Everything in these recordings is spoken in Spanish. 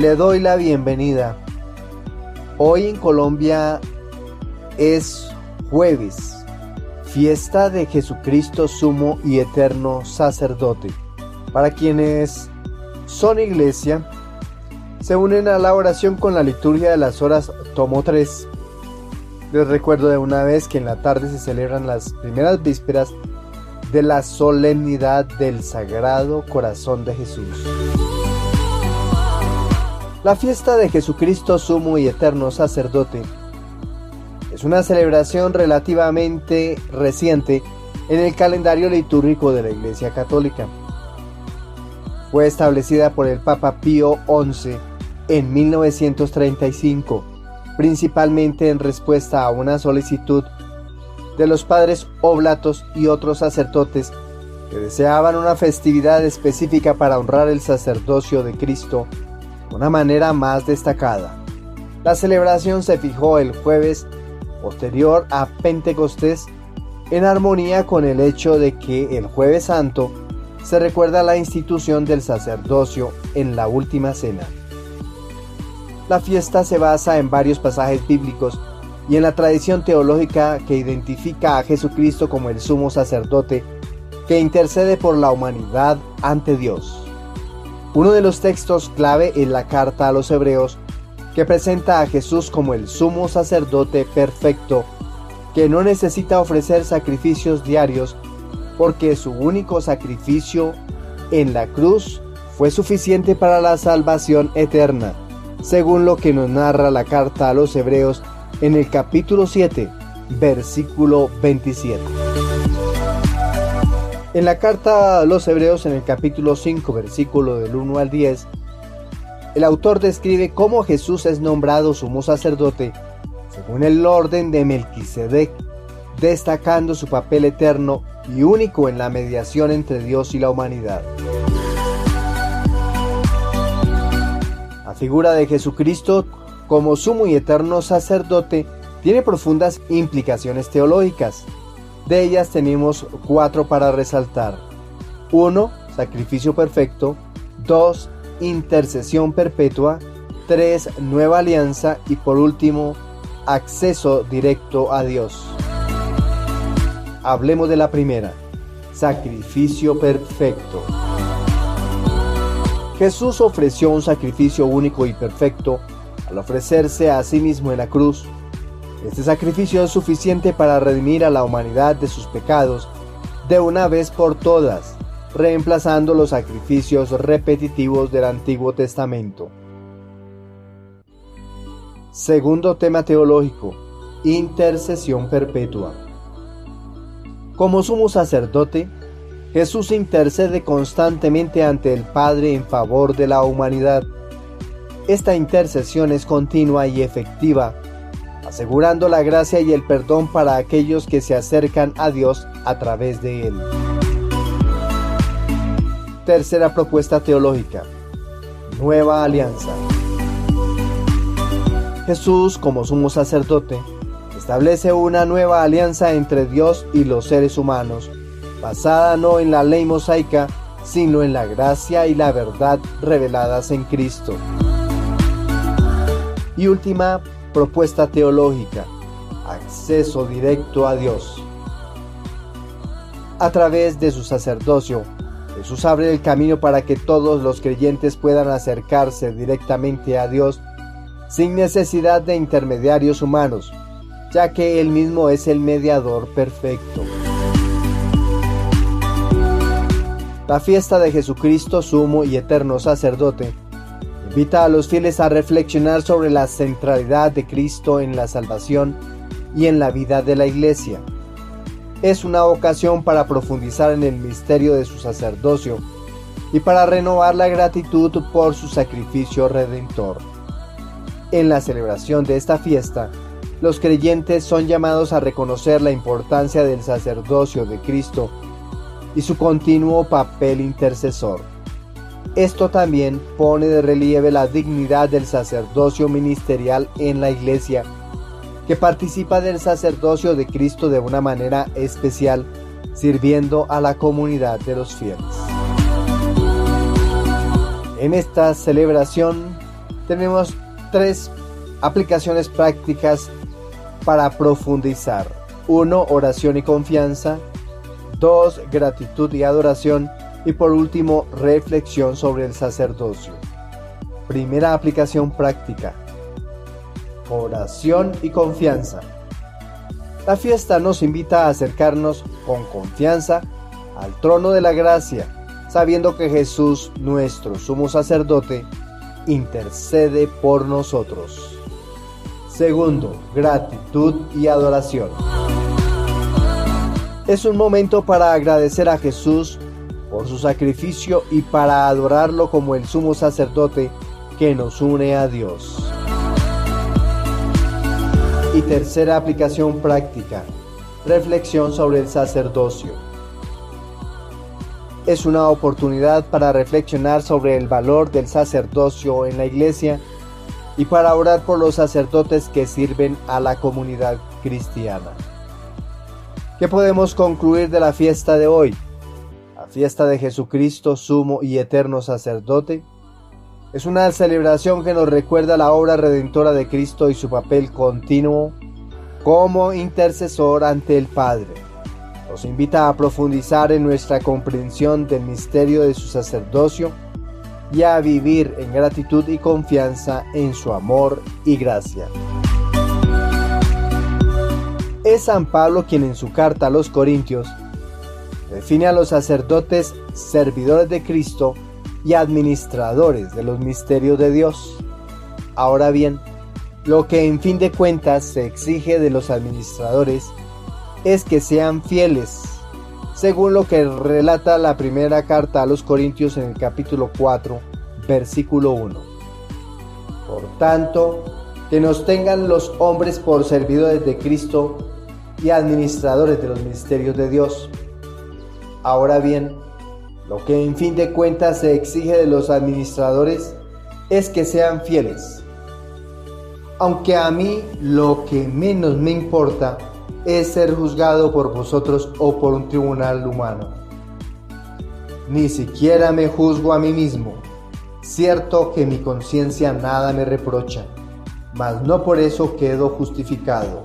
Le doy la bienvenida. Hoy en Colombia es jueves, fiesta de Jesucristo Sumo y Eterno Sacerdote. Para quienes son iglesia, se unen a la oración con la liturgia de las horas tomo 3. Les recuerdo de una vez que en la tarde se celebran las primeras vísperas de la solemnidad del Sagrado Corazón de Jesús. La fiesta de Jesucristo Sumo y Eterno Sacerdote es una celebración relativamente reciente en el calendario litúrgico de la Iglesia Católica. Fue establecida por el Papa Pío XI en 1935, principalmente en respuesta a una solicitud de los padres oblatos y otros sacerdotes que deseaban una festividad específica para honrar el sacerdocio de Cristo de una manera más destacada. La celebración se fijó el jueves posterior a Pentecostés, en armonía con el hecho de que el Jueves Santo se recuerda la institución del sacerdocio en la Última Cena. La fiesta se basa en varios pasajes bíblicos y en la tradición teológica que identifica a Jesucristo como el sumo sacerdote que intercede por la humanidad ante Dios. Uno de los textos clave es la carta a los Hebreos, que presenta a Jesús como el sumo sacerdote perfecto, que no necesita ofrecer sacrificios diarios, porque su único sacrificio en la cruz fue suficiente para la salvación eterna, según lo que nos narra la carta a los Hebreos en el capítulo 7, versículo 27. En la carta a los Hebreos, en el capítulo 5, versículo del 1 al 10, el autor describe cómo Jesús es nombrado sumo sacerdote según el orden de Melquisedec, destacando su papel eterno y único en la mediación entre Dios y la humanidad. La figura de Jesucristo como sumo y eterno sacerdote tiene profundas implicaciones teológicas. De ellas tenemos 4 para resaltar. 1. Sacrificio perfecto. 2. Intercesión perpetua. 3. Nueva alianza. Y por último, acceso directo a Dios. Hablemos de la primera. Sacrificio perfecto. Jesús ofreció un sacrificio único y perfecto al ofrecerse a sí mismo en la cruz. Este sacrificio es suficiente para redimir a la humanidad de sus pecados de una vez por todas, reemplazando los sacrificios repetitivos del Antiguo Testamento. Segundo tema teológico: intercesión perpetua. Como sumo sacerdote, Jesús intercede constantemente ante el Padre en favor de la humanidad. Esta intercesión es continua y efectiva, asegurando la gracia y el perdón para aquellos que se acercan a Dios a través de él. Tercera propuesta teológica: nueva alianza. Jesús, como sumo sacerdote, establece una nueva alianza entre Dios y los seres humanos, basada no en la ley mosaica, sino en la gracia y la verdad reveladas en Cristo. Y última propuesta teológica: acceso directo a Dios. A través de su sacerdocio, Jesús abre el camino para que todos los creyentes puedan acercarse directamente a Dios sin necesidad de intermediarios humanos, ya que Él mismo es el mediador perfecto. La fiesta de Jesucristo, sumo y eterno sacerdote, invita a los fieles a reflexionar sobre la centralidad de Cristo en la salvación y en la vida de la Iglesia. Es una ocasión para profundizar en el misterio de su sacerdocio y para renovar la gratitud por su sacrificio redentor. En la celebración de esta fiesta, los creyentes son llamados a reconocer la importancia del sacerdocio de Cristo y su continuo papel intercesor. Esto también pone de relieve la dignidad del sacerdocio ministerial en la Iglesia, que participa del sacerdocio de Cristo de una manera especial, sirviendo a la comunidad de los fieles. En esta celebración tenemos 3 aplicaciones prácticas para profundizar. 1. Oración y confianza. 2. Gratitud y adoración. Y por último, reflexión sobre el sacerdocio. Primera aplicación práctica. Oración y confianza. La fiesta nos invita a acercarnos con confianza al trono de la gracia, sabiendo que Jesús, nuestro sumo sacerdote, intercede por nosotros. Segundo, gratitud y adoración. Es un momento para agradecer a Jesús por su sacrificio y para adorarlo como el sumo sacerdote que nos une a Dios. Y tercera aplicación práctica, reflexión sobre el sacerdocio. Es una oportunidad para reflexionar sobre el valor del sacerdocio en la iglesia y para orar por los sacerdotes que sirven a la comunidad cristiana. ¿Qué podemos concluir de la fiesta de hoy? La fiesta de Jesucristo, sumo y eterno sacerdote, es una celebración que nos recuerda la obra redentora de Cristo y su papel continuo como intercesor ante el Padre. Nos invita a profundizar en nuestra comprensión del misterio de su sacerdocio y a vivir en gratitud y confianza en su amor y gracia. Es San Pablo quien en su carta a los Corintios define a los sacerdotes servidores de Cristo y administradores de los misterios de Dios. Ahora bien, lo que en fin de cuentas se exige de los administradores es que sean fieles, según lo que relata la primera carta a los Corintios en el capítulo 4, versículo 1. Por tanto, que nos tengan los hombres por servidores de Cristo y administradores de los misterios de Dios. Ahora bien, lo que en fin de cuentas se exige de los administradores es que sean fieles. Aunque a mí lo que menos me importa es ser juzgado por vosotros o por un tribunal humano. Ni siquiera me juzgo a mí mismo. Cierto que mi conciencia nada me reprocha, mas no por eso quedo justificado.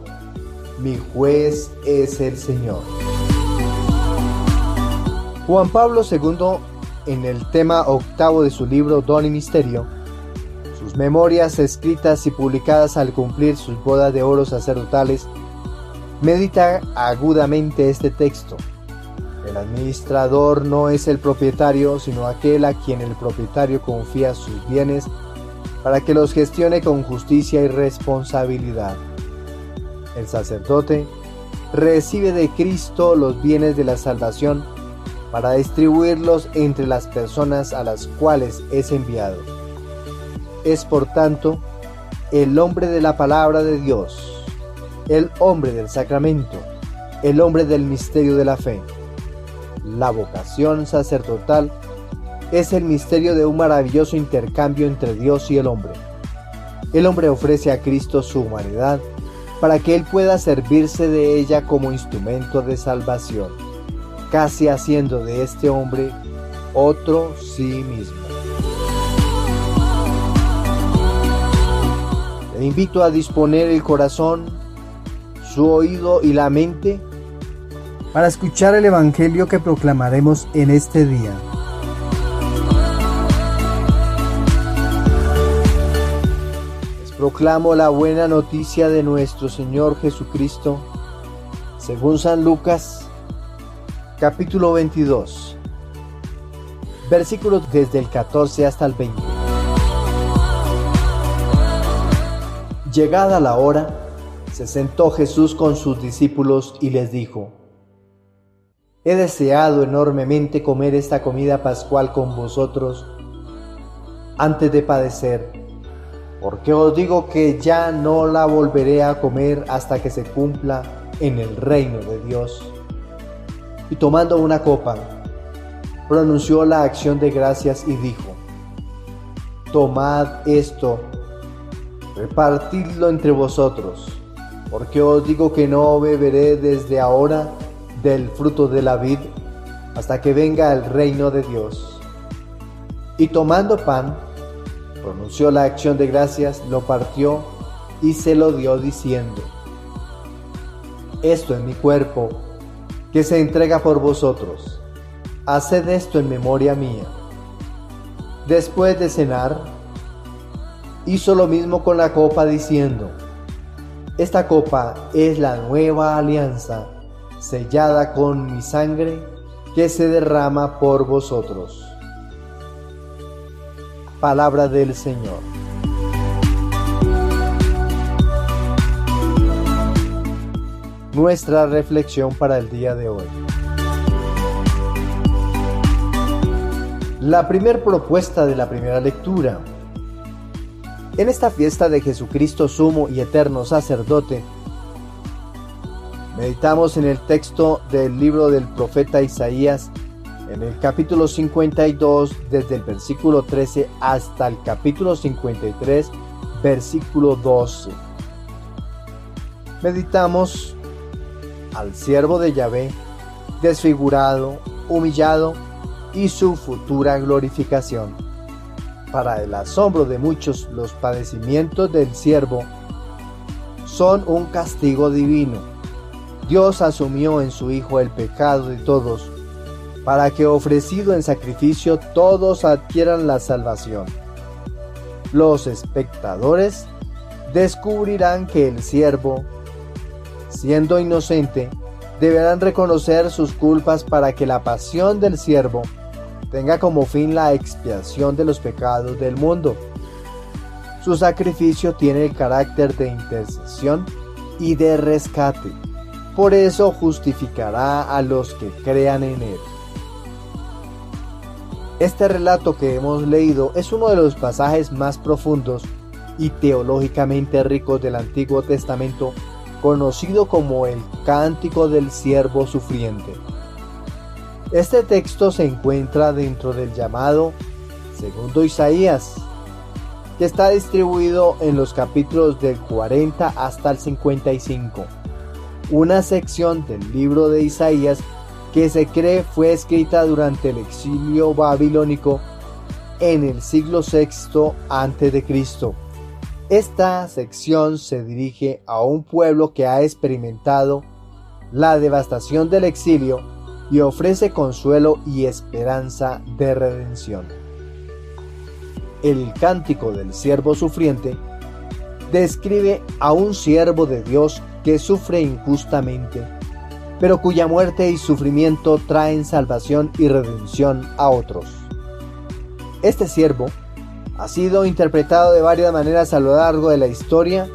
Mi juez es el Señor. Juan Pablo II, en el tema 8 de su libro Don y Misterio, sus memorias escritas y publicadas al cumplir sus bodas de oro sacerdotales, medita agudamente este texto. El administrador no es el propietario, sino aquel a quien el propietario confía sus bienes para que los gestione con justicia y responsabilidad. El sacerdote recibe de Cristo los bienes de la salvación para distribuirlos entre las personas a las cuales es enviado. Es por tanto el hombre de la palabra de Dios, el hombre del sacramento, el hombre del misterio de la fe. La vocación sacerdotal es el misterio de un maravilloso intercambio entre Dios y el hombre. El hombre ofrece a Cristo su humanidad para que Él pueda servirse de ella como instrumento de salvación, casi haciendo de este hombre otro sí mismo. Le invito a disponer el corazón, su oído y la mente para escuchar el Evangelio que proclamaremos en este día. Les proclamo la buena noticia de nuestro Señor Jesucristo, según San Lucas, capítulo 22, versículos desde el 14 hasta el 20. Llegada la hora, se sentó Jesús con sus discípulos y les dijo: He deseado enormemente comer esta comida pascual con vosotros antes de padecer, porque os digo que ya no la volveré a comer hasta que se cumpla en el reino de Dios. Y tomando una copa, pronunció la acción de gracias y dijo: Tomad esto, repartidlo entre vosotros, porque os digo que no beberé desde ahora del fruto de la vid hasta que venga el reino de Dios. Y tomando pan, pronunció la acción de gracias, lo partió y se lo dio diciendo: esto es mi cuerpo, que se entrega por vosotros. Haced esto en memoria mía. Después de cenar, hizo lo mismo con la copa diciendo: esta copa es la nueva alianza, sellada con mi sangre, que se derrama por vosotros. Palabra del Señor. Nuestra reflexión para el día de hoy. La primera propuesta de la primera lectura. En esta fiesta de Jesucristo sumo y eterno sacerdote, meditamos en el texto del libro del profeta Isaías, en el capítulo 52, desde el versículo 13 hasta el capítulo 53, versículo 12. Meditamos al siervo de Yahvé, desfigurado, humillado, y su futura glorificación. Para el asombro de muchos, los padecimientos del siervo son un castigo divino. Dios asumió en su Hijo el pecado de todos, para que ofrecido en sacrificio todos adquieran la salvación. Los espectadores descubrirán que el siervo, siendo inocente, deberán reconocer sus culpas para que la pasión del siervo tenga como fin la expiación de los pecados del mundo. Su sacrificio tiene el carácter de intercesión y de rescate. Por eso justificará a los que crean en él. Este relato que hemos leído es uno de los pasajes más profundos y teológicamente ricos del Antiguo Testamento, conocido como el Cántico del Siervo Sufriente. Este texto se encuentra dentro del llamado Segundo Isaías, que está distribuido en los capítulos del 40 hasta el 55, una sección del libro de Isaías que se cree fue escrita durante el exilio babilónico en el siglo VI a.C. Esta sección se dirige a un pueblo que ha experimentado la devastación del exilio y ofrece consuelo y esperanza de redención. El Cántico del Siervo Sufriente describe a un siervo de Dios que sufre injustamente, pero cuya muerte y sufrimiento traen salvación y redención a otros. Este siervo ha sido interpretado de varias maneras a lo largo de la historia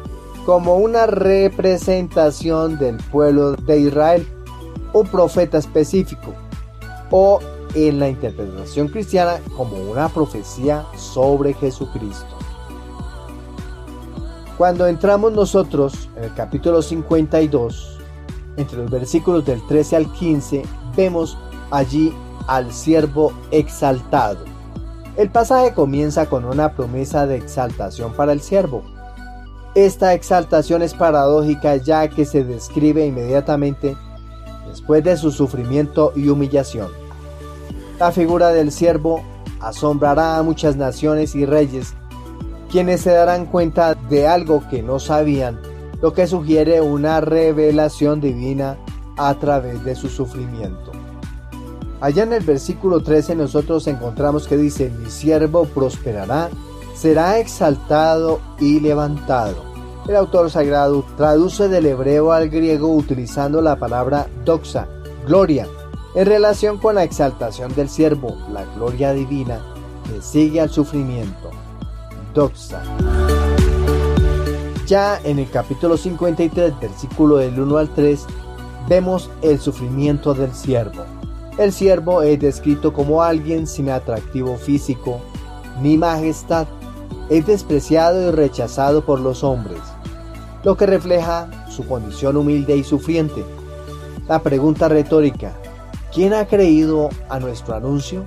como una representación del pueblo de Israel, un profeta específico, o en la interpretación cristiana como una profecía sobre Jesucristo. Cuando entramos nosotros en el capítulo 52, entre los versículos del 13 al 15, vemos allí al siervo exaltado. El pasaje comienza con una promesa de exaltación para el siervo. Esta exaltación es paradójica ya que se describe inmediatamente después de su sufrimiento y humillación. La figura del siervo asombrará a muchas naciones y reyes, quienes se darán cuenta de algo que no sabían, lo que sugiere una revelación divina a través de su sufrimiento. Allá en el versículo 13 nosotros encontramos que dice: mi siervo prosperará, será exaltado y levantado. El autor sagrado traduce del hebreo al griego utilizando la palabra doxa, gloria, en relación con la exaltación del siervo, la gloria divina que sigue al sufrimiento. Doxa. Ya en el capítulo 53, versículo del 1 al 3, vemos el sufrimiento del siervo. El siervo es descrito como alguien sin atractivo físico ni majestad. Es despreciado y rechazado por los hombres, lo que refleja su condición humilde y sufriente. La pregunta retórica: ¿quién ha creído a nuestro anuncio?,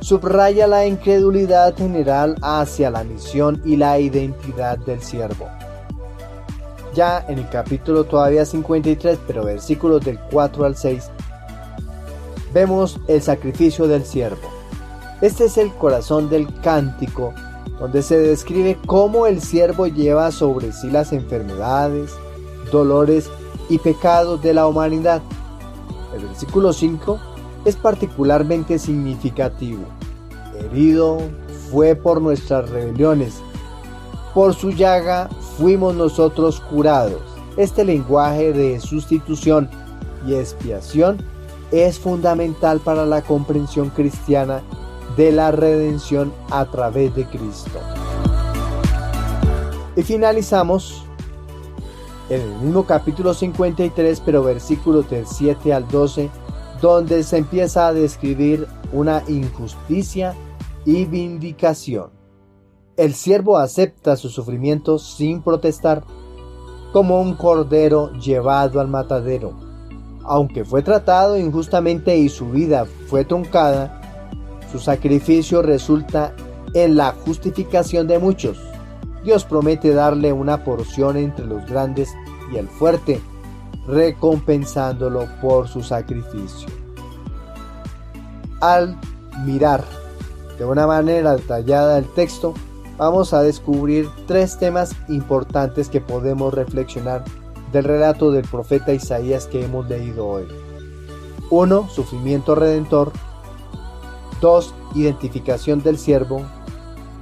subraya la incredulidad general hacia la misión y la identidad del siervo. Ya en el capítulo todavía 53, pero versículos del 4 al 6, vemos el sacrificio del siervo. Este es el corazón del cántico donde se describe cómo el siervo lleva sobre sí las enfermedades, dolores y pecados de la humanidad. El versículo 5 es particularmente significativo. Herido fue por nuestras rebeliones, por su llaga fuimos nosotros curados. Este lenguaje de sustitución y expiación es fundamental para la comprensión cristiana de la redención a través de Cristo. Y finalizamos en el mismo capítulo 53, pero versículos del 7 al 12, donde se empieza a describir una injusticia y vindicación. El siervo acepta su sufrimiento sin protestar, como un cordero llevado al matadero. Aunque fue tratado injustamente y su vida fue truncada, su sacrificio resulta en la justificación de muchos. Dios promete darle una porción entre los grandes y el fuerte, recompensándolo por su sacrificio. Al mirar de una manera detallada el texto, vamos a descubrir 3 temas importantes que podemos reflexionar del relato del profeta Isaías que hemos leído hoy. 1. Sufrimiento redentor. 2. Identificación del siervo.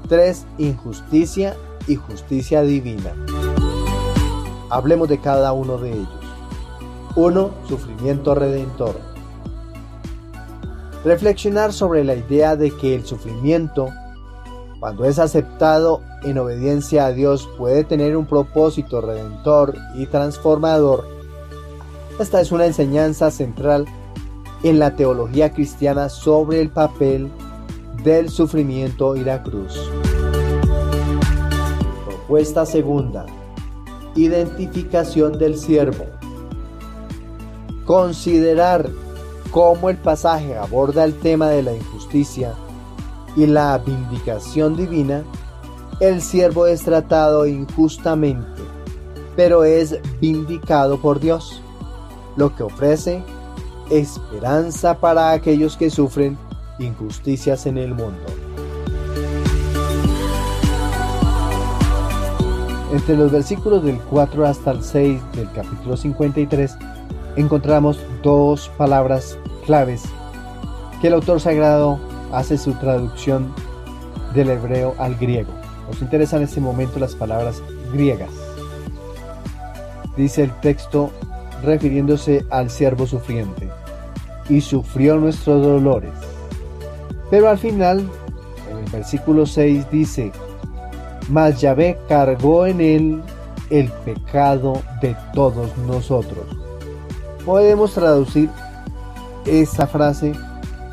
3. Injusticia y justicia divina. Hablemos de cada uno de ellos. 1. Sufrimiento redentor. Reflexionar sobre la idea de que el sufrimiento, cuando es aceptado en obediencia a Dios, puede tener un propósito redentor y transformador. Esta es una enseñanza central en la teología cristiana sobre el papel del sufrimiento y la cruz. Propuesta segunda: identificación del siervo. Considerar cómo el pasaje aborda el tema de la injusticia y la vindicación divina. El siervo es tratado injustamente, pero es vindicado por Dios, lo que ofrece esperanza para aquellos que sufren injusticias en el mundo. Entre los versículos del 4 hasta el 6 del capítulo 53 encontramos 2 palabras claves que el autor sagrado hace su traducción del hebreo al griego. Nos interesan en este momento las palabras griegas. Dice el texto refiriéndose al siervo sufriente: y sufrió nuestros dolores. Pero al final, en el versículo 6 dice: mas Yahvé cargó en él el pecado de todos nosotros. Podemos traducir esta frase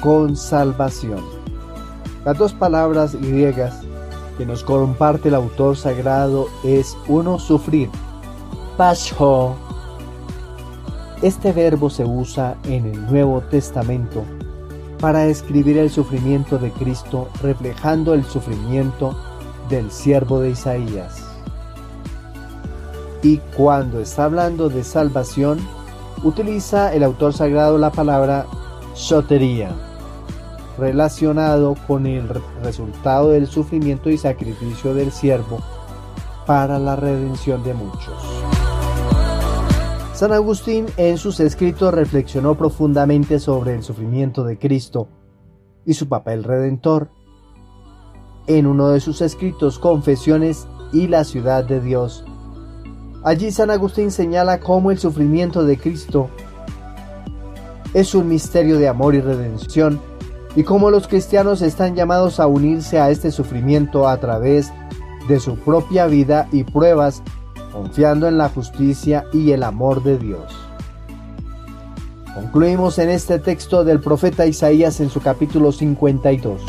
con salvación. Las 2 palabras griegas que nos comparte el autor sagrado es 1. Sufrir, pasho. Este verbo se usa en el Nuevo Testamento para describir el sufrimiento de Cristo, reflejando el sufrimiento del siervo de Isaías. Y cuando está hablando de salvación, utiliza el autor sagrado la palabra sotería, relacionado con el resultado del sufrimiento y sacrificio del siervo para la redención de muchos. San Agustín en sus escritos reflexionó profundamente sobre el sufrimiento de Cristo y su papel redentor. En uno de sus escritos, Confesiones y la ciudad de Dios, allí San Agustín señala cómo el sufrimiento de Cristo es un misterio de amor y redención, y cómo los cristianos están llamados a unirse a este sufrimiento a través de su propia vida y pruebas, confiando en la justicia y el amor de Dios. Concluimos en este texto del profeta Isaías en su capítulo 52.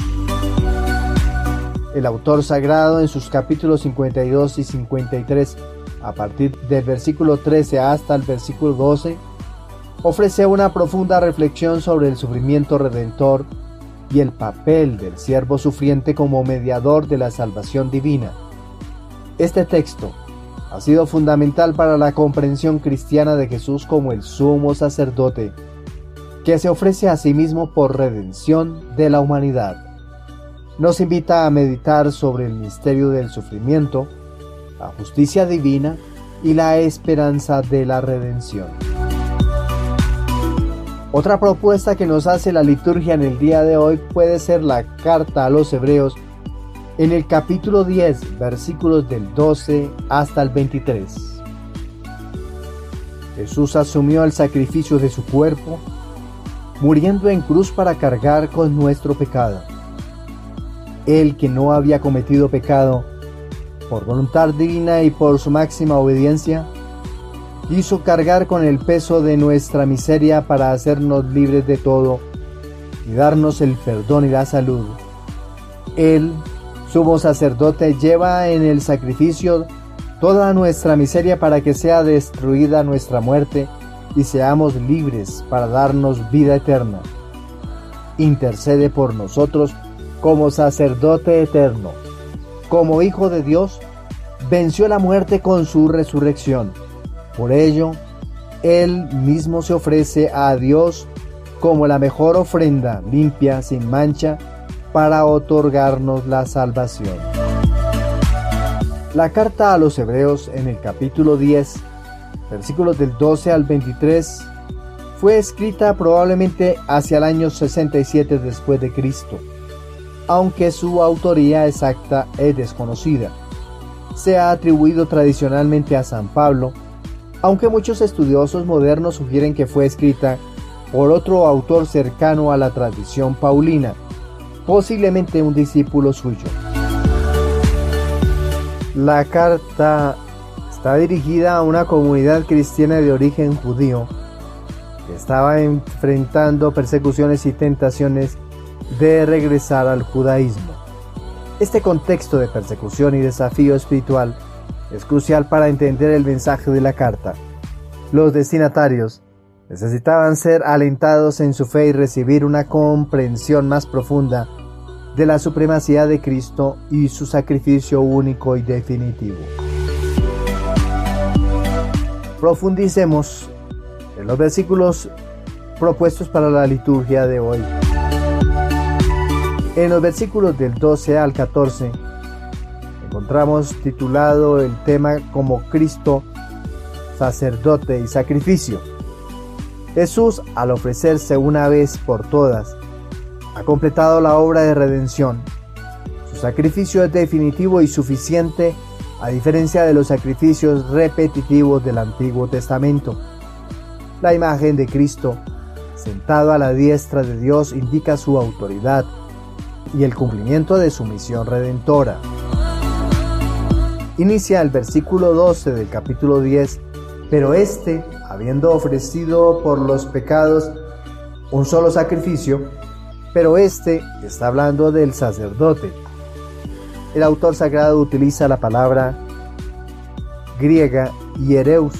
El autor sagrado en sus capítulos 52 y 53, a partir del versículo 13 hasta el versículo 12, ofrece una profunda reflexión sobre el sufrimiento redentor y el papel del siervo sufriente como mediador de la salvación divina. Este texto ha sido fundamental para la comprensión cristiana de Jesús como el sumo sacerdote, que se ofrece a sí mismo por redención de la humanidad. nos invita a meditar sobre el misterio del sufrimiento, la justicia divina y la esperanza de la redención. Otra propuesta que nos hace la liturgia en el día de hoy puede ser la carta a los Hebreos en el capítulo 10, versículos del 12 hasta el 23. Jesús asumió el sacrificio de su cuerpo, muriendo en cruz para cargar con nuestro pecado. Él, que no había cometido pecado, por voluntad divina y por su máxima obediencia, quiso cargar con el peso de nuestra miseria para hacernos libres de todo y darnos el perdón y la salud. Él, sumo sacerdote, lleva en el sacrificio toda nuestra miseria para que sea destruida nuestra muerte y seamos libres para darnos vida eterna. Intercede por nosotros como sacerdote eterno. Como Hijo de Dios, venció la muerte con su resurrección. Por ello, Él mismo se ofrece a Dios como la mejor ofrenda, limpia, sin mancha, para otorgarnos la salvación. La carta a los Hebreos en el capítulo 10, versículos del 12 al 23, fue escrita probablemente hacia el año 67 después de Cristo, aunque su autoría exacta es desconocida. Se ha atribuido tradicionalmente a San Pablo, aunque muchos estudiosos modernos sugieren que fue escrita por otro autor cercano a la tradición paulina, posiblemente un discípulo suyo. La carta está dirigida a una comunidad cristiana de origen judío que estaba enfrentando persecuciones y tentaciones de regresar al judaísmo. Este contexto de persecución y desafío espiritual es crucial para entender el mensaje de la carta. Los destinatarios necesitaban ser alentados en su fe y recibir una comprensión más profunda de la supremacía de Cristo y su sacrificio único y definitivo. Profundicemos en los versículos propuestos para la liturgia de hoy. En los versículos del 12 al 14 encontramos titulado el tema como Cristo, sacerdote y sacrificio. Jesús, al ofrecerse una vez por todas, ha completado la obra de redención. Su sacrificio es definitivo y suficiente, a diferencia de los sacrificios repetitivos del Antiguo Testamento. La imagen de Cristo, sentado a la diestra de Dios, indica su autoridad y el cumplimiento de su misión redentora. Inicia el versículo 12 del capítulo 10, pero habiendo ofrecido por los pecados un solo sacrificio, pero está hablando del sacerdote. El autor sagrado utiliza la palabra griega hiereus.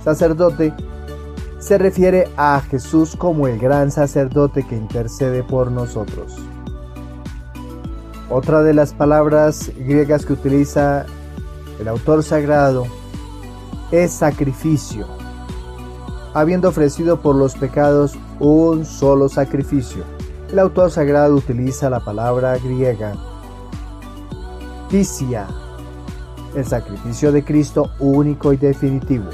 Sacerdote se refiere a Jesús como el gran sacerdote que intercede por nosotros. Otra de las palabras griegas que utiliza el autor sagrado es sacrificio. Habiendo ofrecido por los pecados un solo sacrificio. El autor sagrado utiliza la palabra griega thisia, el sacrificio de Cristo único y definitivo.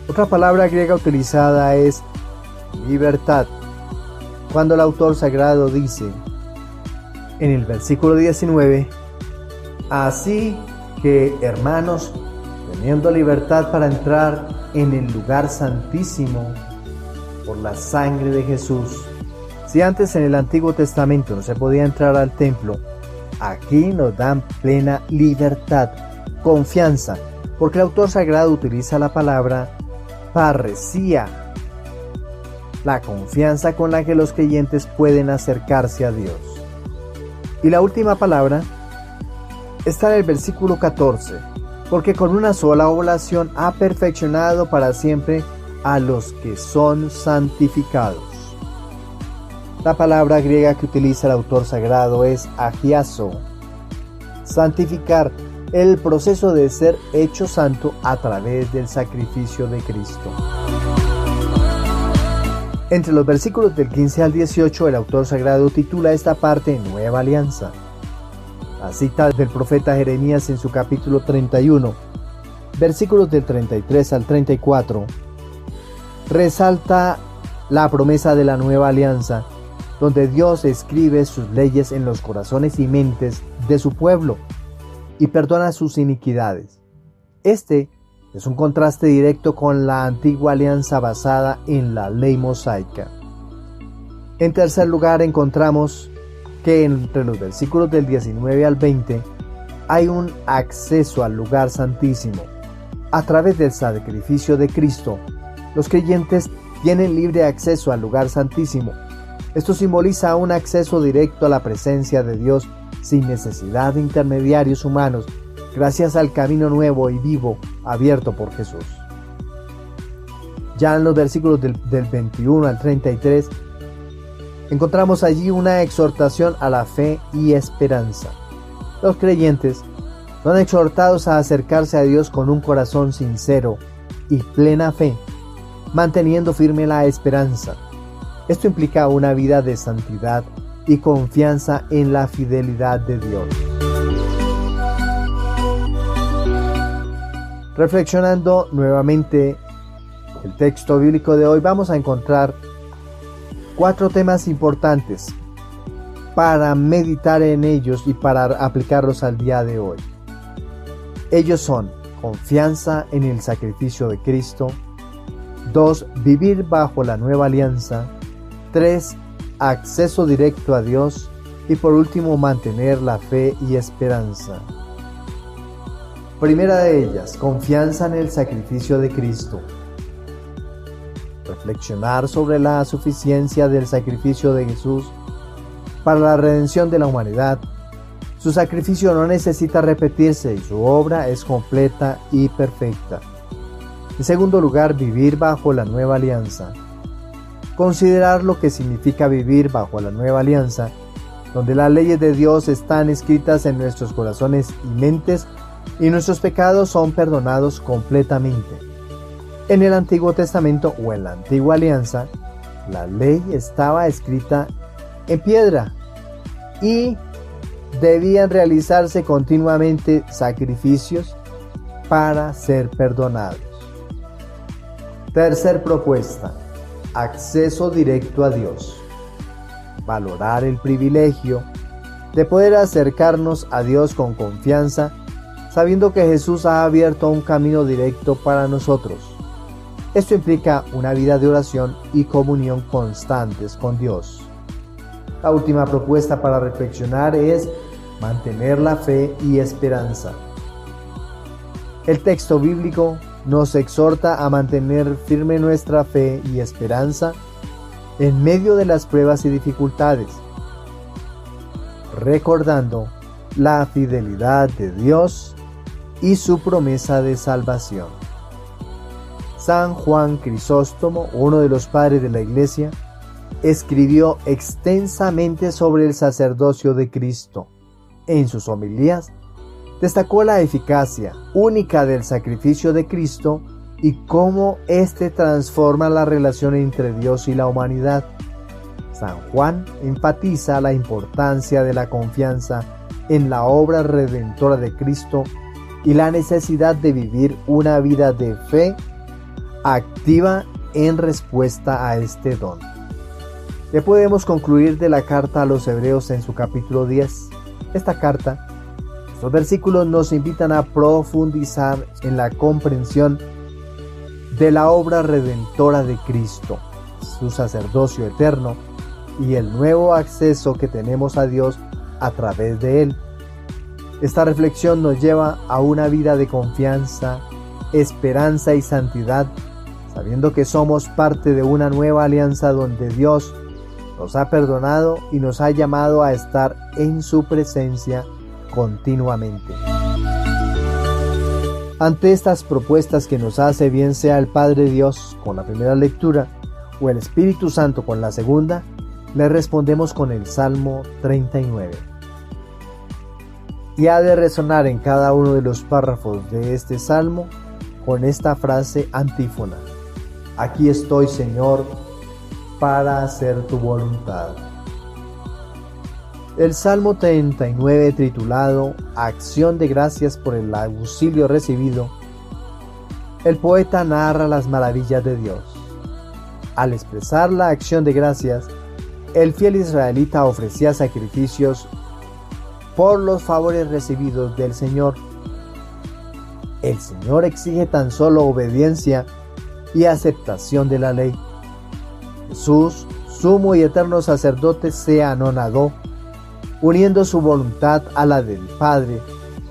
Otra palabra griega utilizada es libertad. Cuando el autor sagrado dice en el versículo 19, así que, hermanos, teniendo libertad para entrar en el lugar santísimo por la sangre de Jesús. Si antes en el Antiguo Testamento no se podía entrar al templo, aquí nos dan plena libertad, confianza, porque el autor sagrado utiliza la palabra parresía, la confianza con la que los creyentes pueden acercarse a Dios. Y la última palabra está en el versículo 14, porque con una sola oblación ha perfeccionado para siempre a los que son santificados. La palabra griega que utiliza el autor sagrado es agiazo, santificar, el proceso de ser hecho santo a través del sacrificio de Cristo. Entre los versículos del 15 al 18, el autor sagrado titula esta parte Nueva Alianza. La cita del profeta Jeremías en su capítulo 31, versículos del 33 al 34, resalta la promesa de la nueva alianza, donde Dios escribe sus leyes en los corazones y mentes de su pueblo y perdona sus iniquidades. Este es un contraste directo con la antigua alianza basada en la ley mosaica. En tercer lugar, encontramos que entre los versículos del 19 al 20 hay un acceso al lugar santísimo. A través del sacrificio de Cristo, los creyentes tienen libre acceso al lugar santísimo. Esto simboliza un acceso directo a la presencia de Dios sin necesidad de intermediarios humanos, gracias al camino nuevo y vivo abierto por Jesús. Ya en los versículos del 21 al 33, encontramos allí una exhortación a la fe y esperanza. Los creyentes son exhortados a acercarse a Dios con un corazón sincero y plena fe, manteniendo firme la esperanza. Esto implica una vida de santidad y confianza en la fidelidad de Dios. Reflexionando nuevamente el texto bíblico de hoy, vamos a encontrar 4 temas importantes para meditar en ellos y para aplicarlos al día de hoy. Ellos son: confianza en el sacrificio de Cristo; 2. Vivir bajo la nueva alianza; 3. Acceso directo a Dios; y por último, mantener la fe y esperanza. Primera de ellas, confianza en el sacrificio de Cristo. Reflexionar sobre la suficiencia del sacrificio de Jesús para la redención de la humanidad. Su sacrificio no necesita repetirse y su obra es completa y perfecta. En segundo lugar, vivir bajo la nueva alianza. Considerar lo que significa vivir bajo la nueva alianza, donde las leyes de Dios están escritas en nuestros corazones y mentes y nuestros pecados son perdonados completamente. En el Antiguo Testamento o en la Antigua Alianza, la ley estaba escrita en piedra y debían realizarse continuamente sacrificios para ser perdonados. Tercer propuesta: acceso directo a Dios. Valorar el privilegio de poder acercarnos a Dios con confianza, sabiendo que Jesús ha abierto un camino directo para nosotros. Esto implica una vida de oración y comunión constantes con Dios. La última propuesta para reflexionar es mantener la fe y esperanza. El texto bíblico nos exhorta a mantener firme nuestra fe y esperanza en medio de las pruebas y dificultades, recordando la fidelidad de Dios y su promesa de salvación. San Juan Crisóstomo, uno de los padres de la Iglesia, escribió extensamente sobre el sacerdocio de Cristo. En sus homilías, destacó la eficacia única del sacrificio de Cristo y cómo éste transforma la relación entre Dios y la humanidad. San Juan enfatiza la importancia de la confianza en la obra redentora de Cristo y la necesidad de vivir una vida de fe activa en respuesta a este don. ¿Qué podemos concluir de la carta a los Hebreos en su capítulo 10? Esta carta, estos versículos nos invitan a profundizar en la comprensión de la obra redentora de Cristo, su sacerdocio eterno y el nuevo acceso que tenemos a Dios a través de él. Esta reflexión nos lleva a una vida de confianza, esperanza y santidad, sabiendo que somos parte de una nueva alianza donde Dios nos ha perdonado y nos ha llamado a estar en su presencia continuamente. Ante estas propuestas que nos hace, bien sea el Padre Dios con la primera lectura o el Espíritu Santo con la segunda, le respondemos con el Salmo 39. Y ha de resonar en cada uno de los párrafos de este salmo con esta frase antífona: aquí estoy, Señor, para hacer tu voluntad. El Salmo 39, titulado Acción de gracias por el auxilio recibido, el poeta narra las maravillas de Dios. Al expresar la acción de gracias, el fiel israelita ofrecía sacrificios por los favores recibidos del Señor. El Señor exige tan solo obediencia y aceptación de la ley. Jesús, sumo y eterno sacerdote, se anonadó, uniendo su voluntad a la del Padre,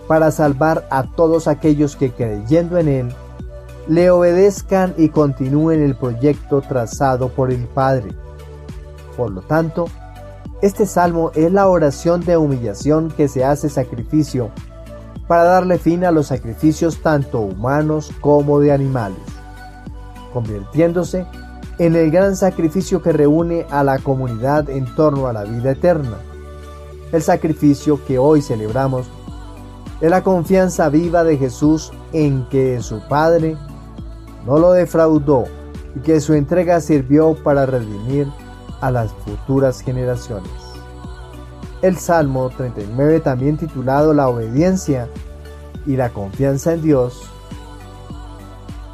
para salvar a todos aquellos que, creyendo en Él, le obedezcan y continúen el proyecto trazado por el Padre. Por lo tanto, este salmo es la oración de humillación que se hace sacrificio para darle fin a los sacrificios tanto humanos como de animales, convirtiéndose en el gran sacrificio que reúne a la comunidad en torno a la vida eterna. El sacrificio que hoy celebramos es la confianza viva de Jesús en que su Padre no lo defraudó y que su entrega sirvió para redimir a las futuras generaciones. El Salmo 39, también titulado La obediencia y la confianza en Dios,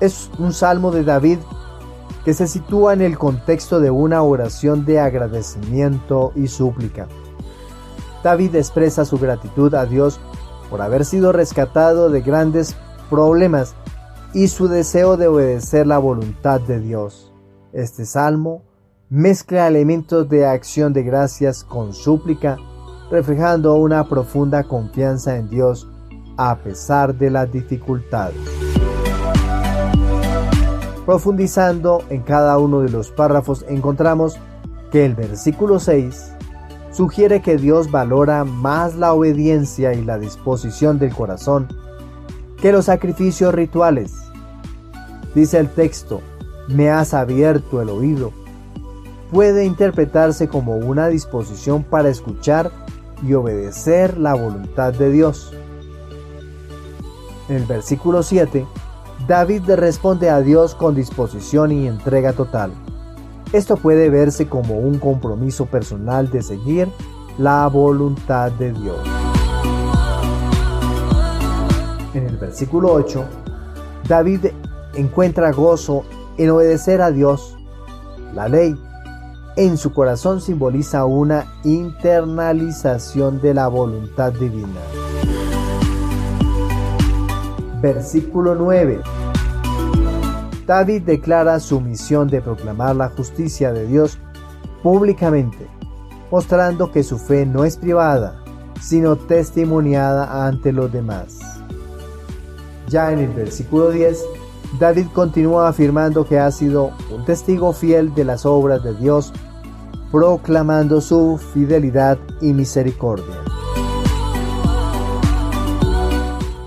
es un salmo de David que se sitúa en el contexto de una oración de agradecimiento y súplica. David expresa su gratitud a Dios por haber sido rescatado de grandes problemas y su deseo de obedecer la voluntad de Dios. Este salmo mezcla elementos de acción de gracias con súplica, reflejando una profunda confianza en Dios a pesar de las dificultades. Profundizando en cada uno de los párrafos, encontramos que el versículo 6 sugiere que Dios valora más la obediencia y la disposición del corazón que los sacrificios rituales. Dice el texto, me has abierto el oído. Puede interpretarse como una disposición para escuchar y obedecer la voluntad de Dios. En el versículo 7, David responde a Dios con disposición y entrega total. Esto puede verse como un compromiso personal de seguir la voluntad de Dios. En el versículo 8, David encuentra gozo en obedecer a Dios. La ley en su corazón simboliza una internalización de la voluntad divina. Versículo 9. David declara su misión de proclamar la justicia de Dios públicamente, mostrando que su fe no es privada, sino testimoniada ante los demás. Ya en el versículo 10, David continúa afirmando que ha sido un testigo fiel de las obras de Dios, proclamando su fidelidad y misericordia.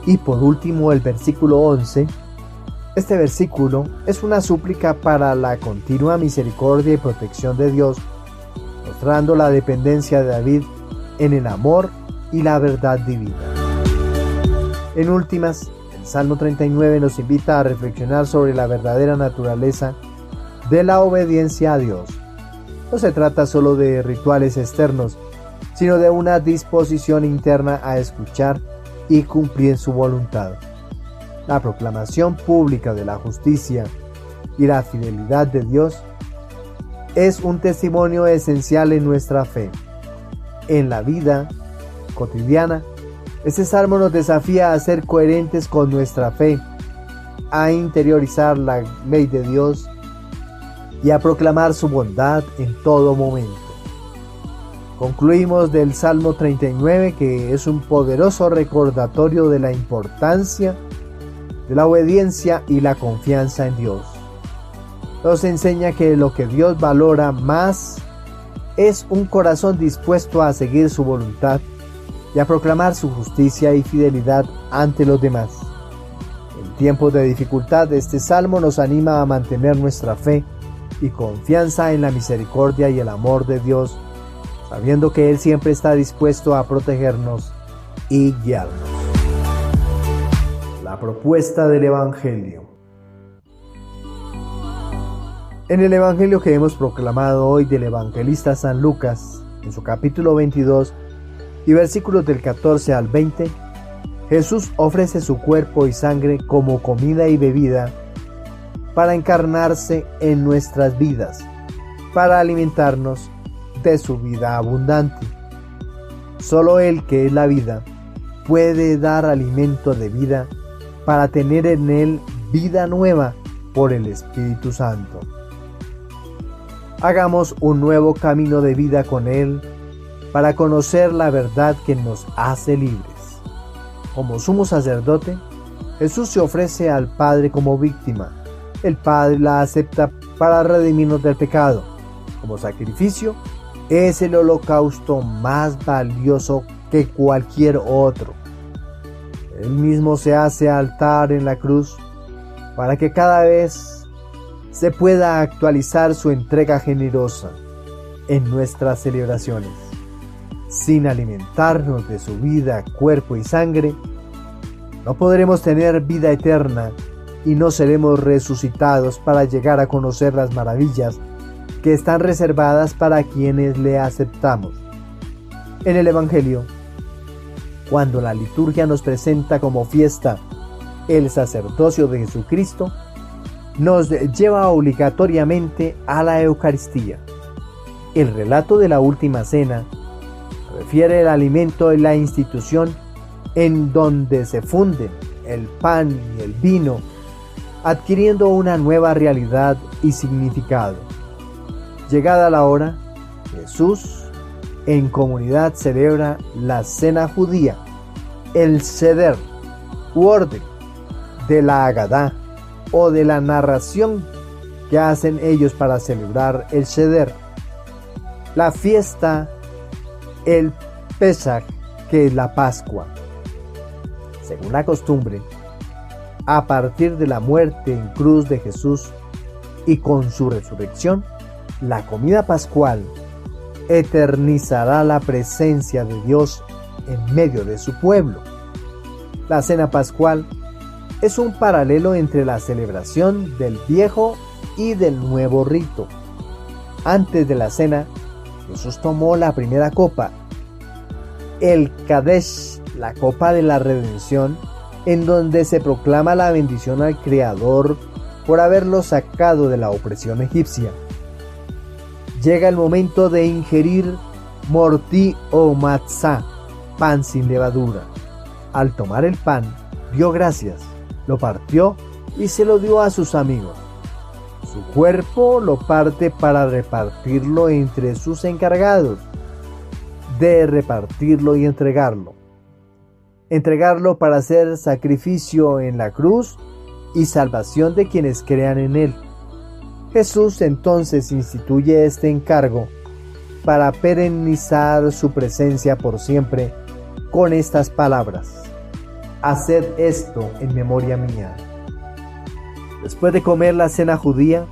Y por último, el versículo 11. Este versículo es una súplica para la continua misericordia y protección de Dios, mostrando la dependencia de David en el amor y la verdad divina. En últimas, el Salmo 39 nos invita a reflexionar sobre la verdadera naturaleza de la obediencia a Dios. No se trata solo de rituales externos, sino de una disposición interna a escuchar y cumplir su voluntad. La proclamación pública de la justicia y la fidelidad de Dios es un testimonio esencial en nuestra fe. En la vida cotidiana, este salmo nos desafía a ser coherentes con nuestra fe, a interiorizar la ley de Dios y a proclamar su bondad en todo momento. Concluimos del Salmo 39, que es un poderoso recordatorio de la importancia de la obediencia y la confianza en Dios. Nos enseña que lo que Dios valora más es un corazón dispuesto a seguir su voluntad y a proclamar su justicia y fidelidad ante los demás. En tiempos de dificultad, este salmo nos anima a mantener nuestra fe y confianza en la misericordia y el amor de Dios, sabiendo que Él siempre está dispuesto a protegernos y guiarnos. La propuesta del Evangelio. En el Evangelio que hemos proclamado hoy del evangelista San Lucas, en su capítulo 22 y versículos del 14 al 20, Jesús ofrece su cuerpo y sangre como comida y bebida para encarnarse en nuestras vidas, para alimentarnos de su vida abundante. Solo Él, que es la vida, puede dar alimento de vida para tener en Él vida nueva por el Espíritu Santo. Hagamos un nuevo camino de vida con Él para conocer la verdad que nos hace libres. Como sumo sacerdote, Jesús se ofrece al Padre como víctima. El Padre la acepta para redimirnos del pecado. Como sacrificio, es el holocausto más valioso que cualquier otro. Él mismo se hace altar en la cruz para que cada vez se pueda actualizar su entrega generosa en nuestras celebraciones. Sin alimentarnos de su vida, cuerpo y sangre, no podremos tener vida eterna y no seremos resucitados para llegar a conocer las maravillas que están reservadas para quienes le aceptamos. En el Evangelio, cuando la liturgia nos presenta como fiesta el sacerdocio de Jesucristo, nos lleva obligatoriamente a la Eucaristía. El relato de la Última Cena refiere el alimento y la institución en donde se funden el pan y el vino, adquiriendo una nueva realidad y significado. Llegada la hora, Jesús en comunidad celebra la cena judía, el Seder, u orden de la Agadá o de la narración que hacen ellos para celebrar el Seder, la fiesta, el Pesaj, que es la Pascua. Según la costumbre, a partir de la muerte en cruz de Jesús y con su resurrección, la comida pascual eternizará la presencia de Dios en medio de su pueblo. La cena pascual es un paralelo entre la celebración del viejo y del nuevo rito. Antes de la cena, Jesús tomó la primera copa, el Kadesh, la copa de la redención, en donde se proclama la bendición al Creador por haberlo sacado de la opresión egipcia. Llega el momento de ingerir mortí o matzá, pan sin levadura. Al tomar el pan, dio gracias, lo partió y se lo dio a sus amigos. Su cuerpo lo parte para repartirlo entre sus encargados de repartirlo y entregarlo. Entregarlo para hacer sacrificio en la cruz y salvación de quienes crean en Él. Jesús entonces instituye este encargo para perennizar su presencia por siempre con estas palabras: haced esto en memoria mía. Después de comer la cena judía,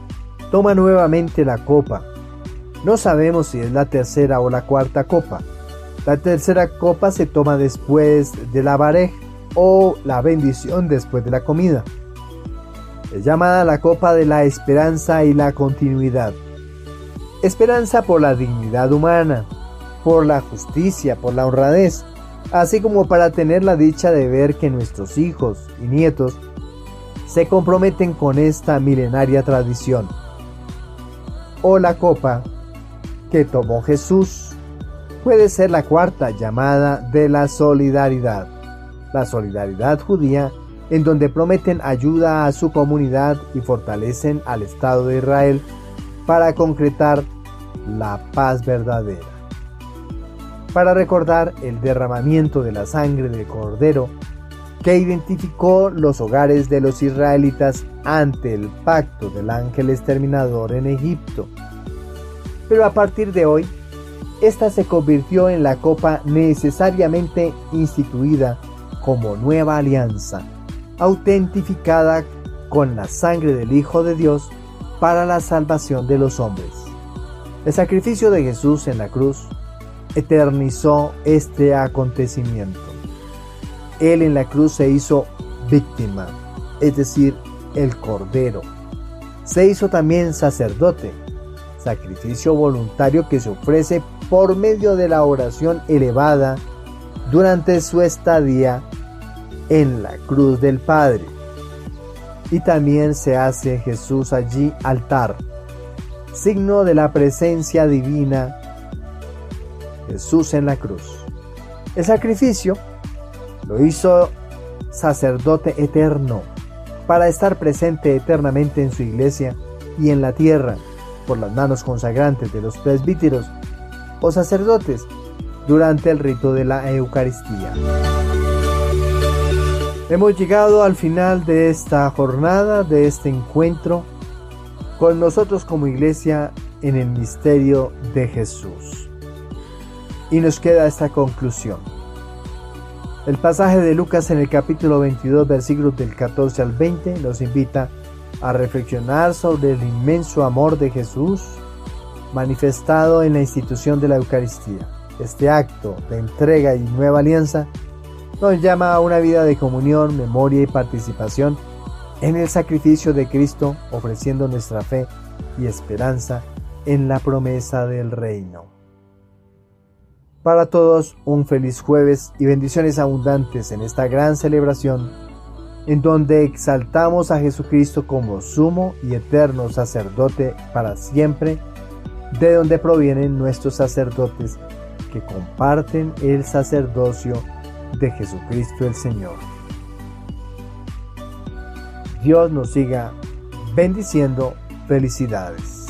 toma nuevamente la copa. No sabemos si es la tercera o la cuarta copa. La tercera copa se toma después de la barej o la bendición después de la comida. Es llamada la copa de la esperanza y la continuidad. Esperanza por la dignidad humana, por la justicia, por la honradez, así como para tener la dicha de ver que nuestros hijos y nietos se comprometen con esta milenaria tradición. O la copa que tomó Jesús puede ser la cuarta, llamada de la solidaridad judía, en donde prometen ayuda a su comunidad y fortalecen al Estado de Israel para concretar la paz verdadera. Para recordar el derramamiento de la sangre del Cordero que identificó los hogares de los israelitas ante el pacto del ángel exterminador en Egipto. Pero a partir de hoy, esta se convirtió en la copa necesariamente instituida como nueva alianza, autentificada con la sangre del Hijo de Dios para la salvación de los hombres. El sacrificio de Jesús en la cruz eternizó este acontecimiento. Él en la cruz se hizo víctima, es decir, el Cordero, se hizo también sacerdote, sacrificio voluntario que se ofrece por medio de la oración elevada durante su estadía en la cruz del Padre. Y también se hace Jesús allí altar, signo de la presencia divina, Jesús en la cruz. El sacrificio lo hizo sacerdote eterno, para estar presente eternamente en su iglesia y en la tierra, por las manos consagrantes de los presbíteros o sacerdotes durante el rito de la Eucaristía. Hemos llegado al final de esta jornada, de este encuentro con nosotros como iglesia en el misterio de Jesús. Y nos queda esta conclusión. El pasaje de Lucas en el capítulo 22, versículos del 14 al 20, nos invita a reflexionar sobre el inmenso amor de Jesús manifestado en la institución de la Eucaristía. Este acto de entrega y nueva alianza nos llama a una vida de comunión, memoria y participación en el sacrificio de Cristo, ofreciendo nuestra fe y esperanza en la promesa del reino. Para todos, un feliz jueves y bendiciones abundantes en esta gran celebración, en donde exaltamos a Jesucristo como sumo y eterno sacerdote para siempre, de donde provienen nuestros sacerdotes que comparten el sacerdocio de Jesucristo el Señor. Dios nos siga bendiciendo. Felicidades.